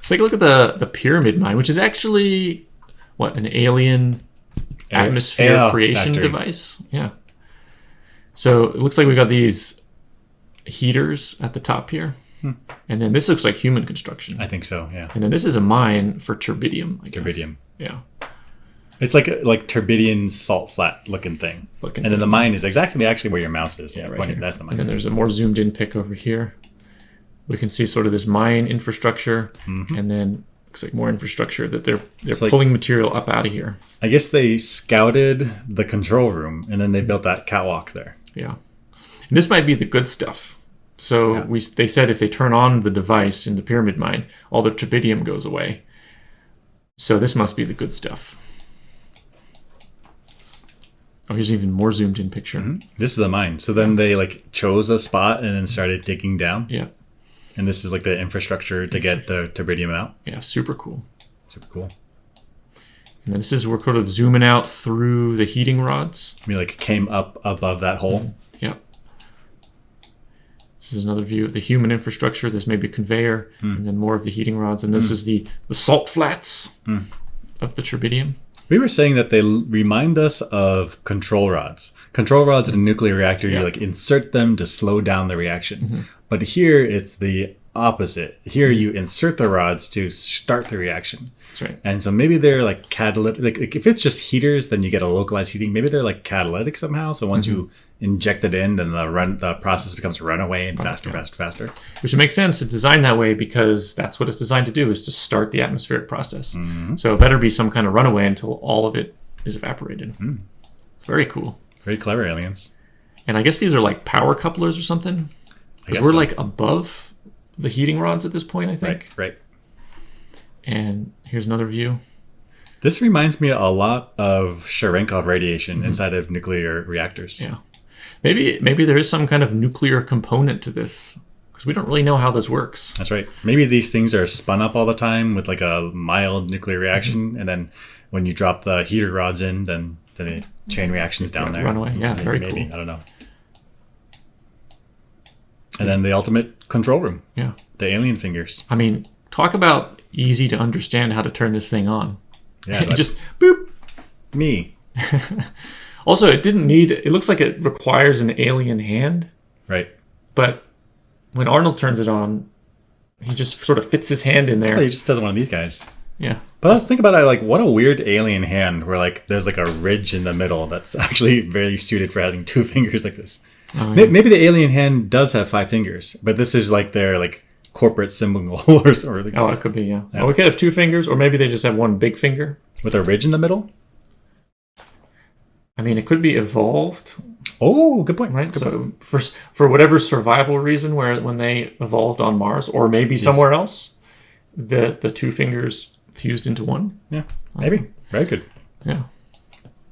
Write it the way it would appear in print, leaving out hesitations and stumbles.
Let's take a look at the pyramid mine, which is actually an alien atmosphere creation factory device. Yeah. So it looks like we've got these heaters at the top here. And then this looks like human construction. I think so, yeah. And then this is a mine for turbidium, I guess. Turbidium. Yeah. It's like turbidium salt flat looking thing. And then the mine is exactly actually where your mouse is. Yeah, right here. That's the mine. And then there's a more zoomed in pic over here. We can see sort of this mine infrastructure, and then looks like more infrastructure that they're pulling material up out of here. I guess they scouted the control room, and then they built that catwalk there. Yeah. And this might be the good stuff. So they said if they turn on the device in the pyramid mine, all the turbidium goes away. So this must be the good stuff. Oh, here's even more zoomed in picture. This is the mine. So then they chose a spot and then started digging down. Yeah. And this is the infrastructure to get the turbidium out. Yeah, super cool. Super cool. And then this is we're sort of zooming out through the heating rods. We came up above that hole. Yeah. This is another view of the human infrastructure. This may be a conveyor, and then more of the heating rods. And this is the salt flats of the turbidium. We were saying that they remind us of control rods. Control rods in a nuclear reactor, you insert them to slow down the reaction. But here it's the opposite. Here you insert the rods to start the reaction. That's right. And so maybe they're catalytic. If it's just heaters, then you get a localized heating. Maybe they're catalytic somehow. So once you inject it in, then the process becomes runaway and faster. Which makes sense to design that way because that's what it's designed to do, is to start the atmospheric process. So it better be some kind of runaway until all of it is evaporated. It's very cool. Very clever aliens. And I guess these are power couplers or something. Because we're above the heating rods at this point, I think. Right. And here's another view. This reminds me a lot of Cherenkov radiation inside of nuclear reactors. Yeah. Maybe there is some kind of nuclear component to this, because we don't really know how this works. That's right. Maybe these things are spun up all the time with a mild nuclear reaction, and then when you drop the heater rods in, then the chain reactions down there. Run away. Yeah, very cool. I don't know. And then the ultimate control room. Yeah. The alien fingers. I mean, talk about easy to understand how to turn this thing on. Yeah. Just boop. Me. Also, it looks like it requires an alien hand. Right. But when Arnold turns it on, he just sort of fits his hand in there. Oh, he just doesn't want these guys. Yeah. But I was thinking about it, what a weird alien hand where there's a ridge in the middle that's actually very suited for having two fingers like this. Oh, yeah. Maybe the alien hand does have 5 fingers, but this is their corporate symbol or something. Oh, it could be, yeah. Well, we could have 2 fingers, or maybe they just have one big finger. With a ridge in the middle? I mean, it could be evolved. Oh, good point. Right? So for whatever survival reason, when they evolved on Mars, or maybe somewhere else, the 2 fingers fused into one. Yeah, maybe. Very good. Yeah.